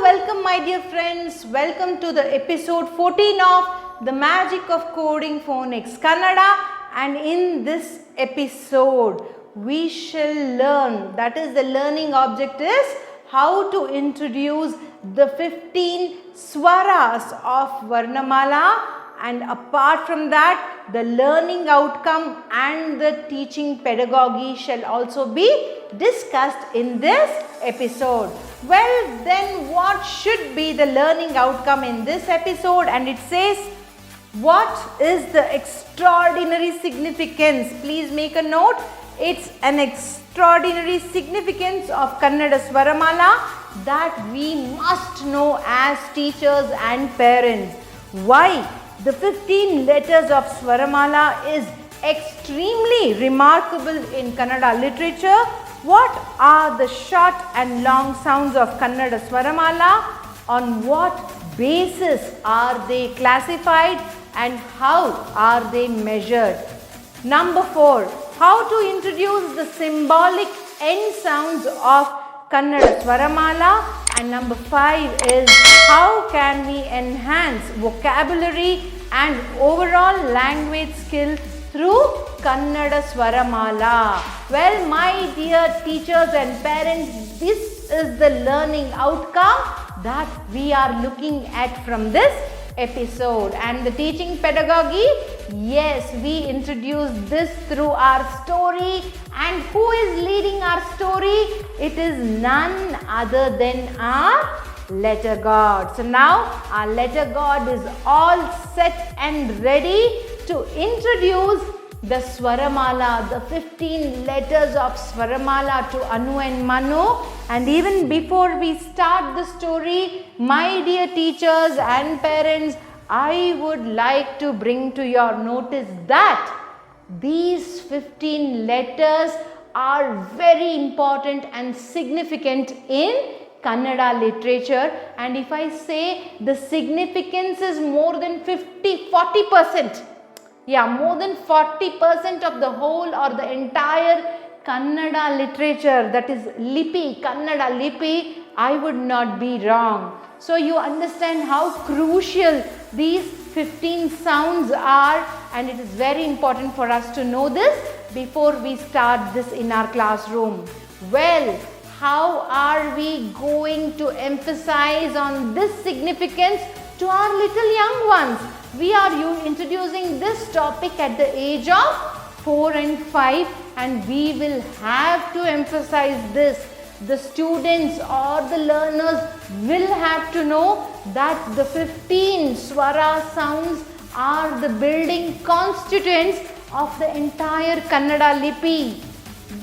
welcome my dear friends. Welcome to the episode 14 of The Magic of Coding Phonics Kannada, and in this episode we shall learn, that is the learning object is how to introduce the 15 swaras of Varnamala, and apart from that the learning outcome and the teaching pedagogy shall also be discussed in this episode. Well, then what should be the learning outcome in this episode? And it says, what is the extraordinary significance? Please make a note. It's an extraordinary significance of Kannada swaramala that we must know as teachers and parents. Why? The 15 letters of swaramala is extremely remarkable in Kannada literature. What are the short and long sounds of Kannada swaramala? On what basis are they classified and how are they measured? Number 4. How to introduce the symbolic end sounds of Kannada swaramala. And number 5 is how can we enhance vocabulary and overall language skill through Kannada swaramala. Well, my dear teachers and parents, this is the learning outcome that we are looking at from this episode. And the teaching pedagogy, yes, we introduce this through our story. And who is leading our story? It is none other than our letter God. So now our letter God is all set and ready to introduce the swaramala, the 15 letters of swaramala to Anu and Manu. And even before we start the story, my dear teachers and parents, I would like to bring to your notice that these 15 letters are very important and significant in Kannada literature. And if I say the significance is more than 40%, yeah, more than 40% of the whole or the entire Kannada literature, that is Lipi, Kannada Lipi, I would not be wrong. So you understand how crucial these 15 sounds are, and it is very important for us to know this before we start this in our classroom. Well, how are we going to emphasize on this significance to our little young ones? We are introducing this topic at the age of 4 and 5, and we will have to emphasize this. The students or the learners will have to know that the 15 swara sounds are the building constituents of the entire Kannada Lipi.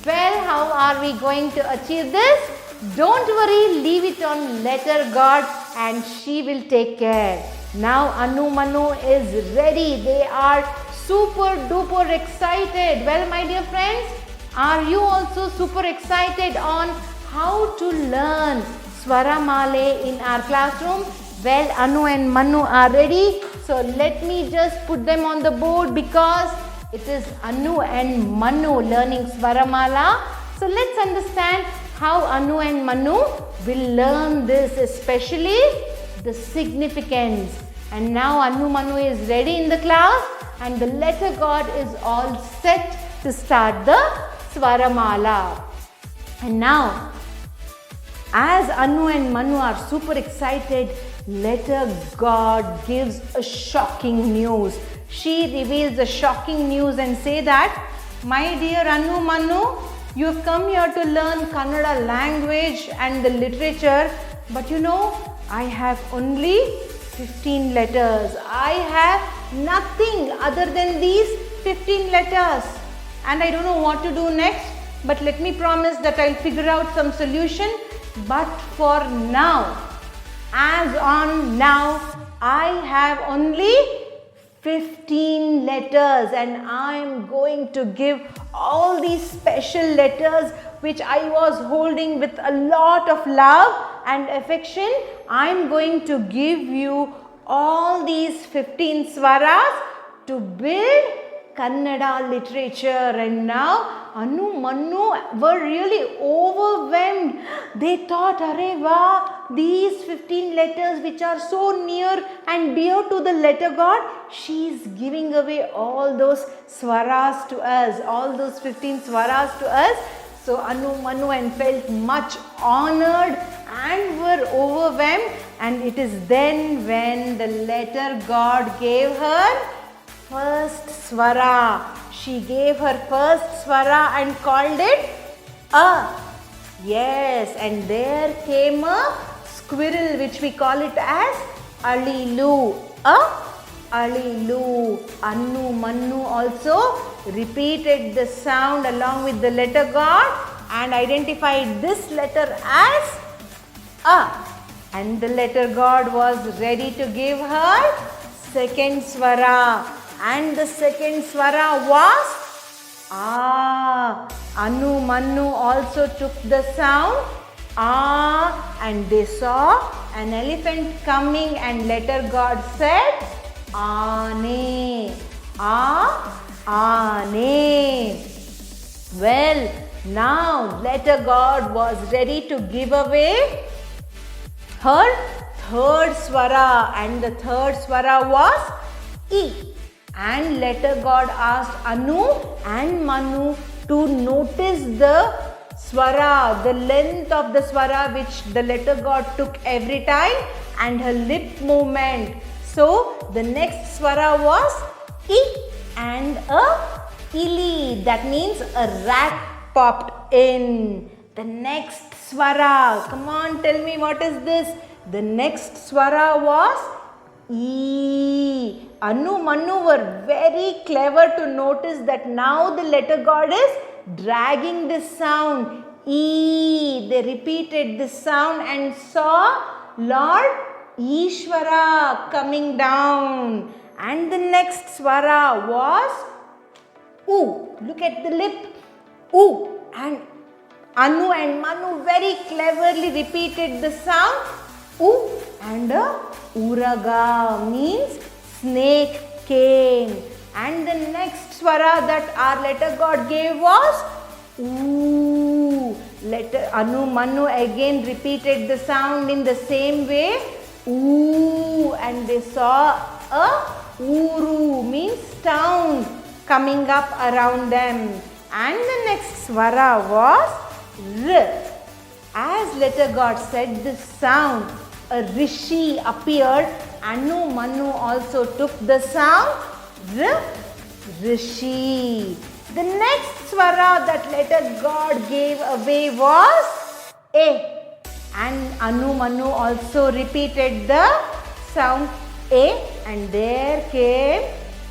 Well, how are we going to achieve this? Don't worry, leave it on letter God and she will take care. Now Anu Manu is ready. They are super duper excited. Well, my dear friends, are you also super excited on how to learn swaramale in our classroom? Well, Anu and Manu are ready. So let me just put them on the board because it is Anu and Manu learning swaramala. So let's understand how Anu and Manu will learn this, especially the significance. And now Anu Manu is ready in the class and the letter God is all set to start the swaramala. And now, as Anu and Manu are super excited, letter God gives a shocking news. She reveals a shocking news and say that, my dear Anu Manu, you have come here to learn Kannada language and the literature, but you know, I have only 15 letters. I have nothing other than these 15 letters. And I don't know what to do next, but let me promise that I'll figure out some solution. But for now, as on now, I have only 15 letters and I am going to give all these special letters which I was holding with a lot of love and affection. I am going to give you all these 15 swaras to build Kannada literature. And now Anu Manu were really overwhelmed. They thought, Arey wow, these 15 letters which are so near and dear to the letter God, she is giving away all those swaras to us, all those 15 swaras to us. So Anu Manu and felt much honored and were overwhelmed, and it is then when the letter God gave her first swara. She gave her first swara and called it A. Yes, and there came a squirrel which we call it as Alilu. Alilu. Anu Manu also repeated the sound along with the letter God and identified this letter as A. And the letter God was ready to give her second swara. And the second swara was Anu Manu also took the sound and they saw an elephant coming, and letter God said Ane. Ane. Well, now letter God was ready to give away her third swara, and the third swara was E. And letter God asked Anu and Manu to notice the swara, the length of the swara which the letter God took every time, and her lip movement. So the next swara was E, and a ili, that means a rat popped in. The next swara, come on, tell me what is this? The next swara was E. Anu Manu were very clever to notice that now the letter God is dragging this sound E. They repeated this sound and saw Lord Ishvara coming down. And the next swara was U. Look at the lip. U. And Anu and Manu very cleverly repeated the sound U, and a uraga means snake came. And the next swara that our letter God gave was Oo. Letter Anu Manu again repeated the sound in the same way Oo, and they saw a uru means town coming up around them. And the next swara was R. As letter God said this sound, a rishi appeared. Anu Manu also took the sound R. Rishi. The next swara that letter God gave away was A. And Anu Manu also repeated the sound A, and there came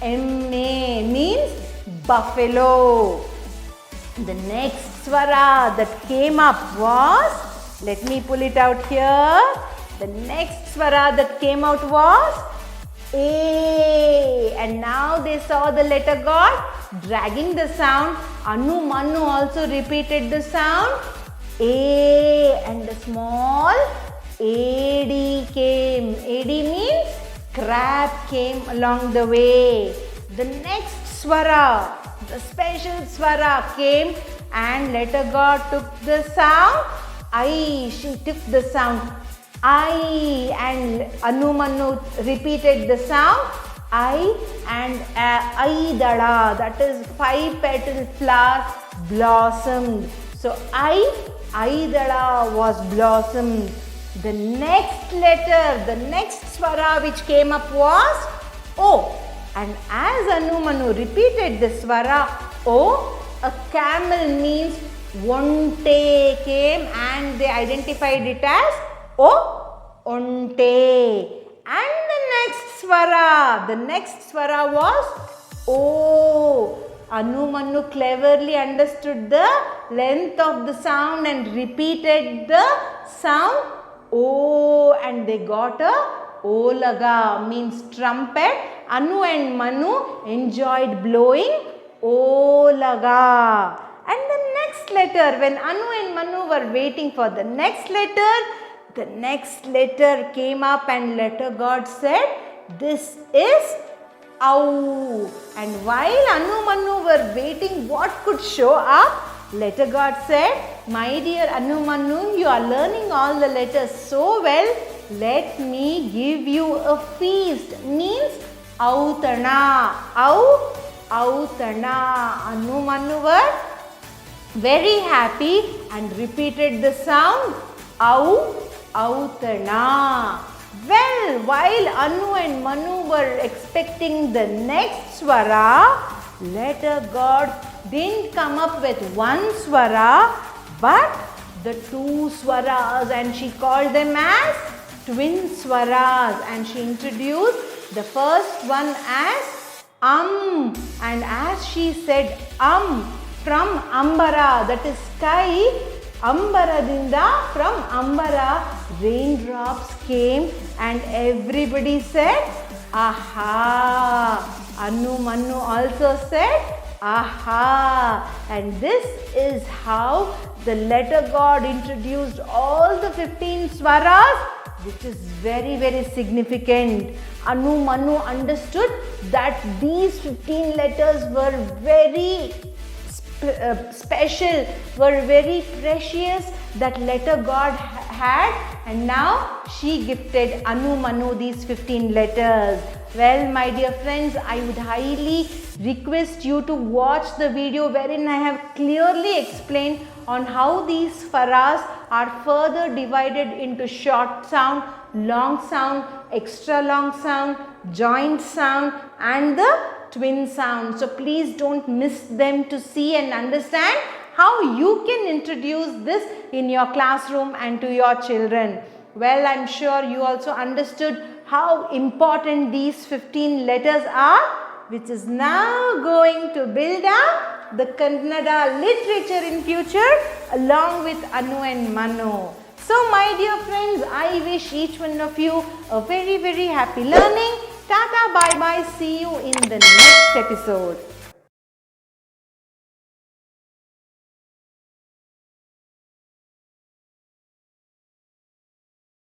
M-A means buffalo. The next swara that came up was, let me pull it out here. The next swara that came out was A. And now they saw the letter God dragging the sound. Anu Manu also repeated the sound A, and the small AD came. AD means crab came along the way. The next swara, the special swara came, and letter God took the sound I. She took the sound I, and Anu Manu repeated the sound I, and Aidala, that is 5 petal flower blossomed. So Aidala was blossomed. The next letter, the next swara which came up was O. And as Anu Manu repeated the swara O, a camel means Onte came, and they identified it as O, Onte. And the next swara was O. Anu Manu cleverly understood the length of the sound and repeated the sound O, and they got a Olaga means trumpet. Anu and Manu enjoyed blowing Olaga. And the next letter, when Anu and Manu were waiting for the next letter came up, and letter God said, this is Ow. And while Anu Manu were waiting what could show up, letter God said, my dear Anu Manu, you are learning all the letters so well. Let me give you a feast. Means Autana. Autana. Anu Manu were very happy and repeated the sound Autana. Well, while Anu and Manu were expecting the next swara, letter God didn't come up with one swara but the two swaras, and she called them as twin swaras, and she introduced the first one as and as she said from Ambara, that is sky, Ambaradinda, from Ambara raindrops came and everybody said aha. Anu Manu also said aha. And this is how the letter God introduced all the 15 swaras, which is very, very significant. Anu Manu understood that these 15 letters were very special, were very precious, that letter God had, and now she gifted Anu Manu these 15 letters. Well, my dear friends, I would highly request you to watch the video wherein I have clearly explained on how these swaras are further divided into short sound, long sound, extra long sound, joint sound and the twin sound. So please don't miss them to see and understand how you can introduce this in your classroom and to your children. Well, I'm sure you also understood how important these 15 letters are, which is now going to build up the Kannada literature in future along with Anu and Manu. So my dear friends, I wish each one of you a very, very happy learning. Tata, bye bye, see you in the next episode.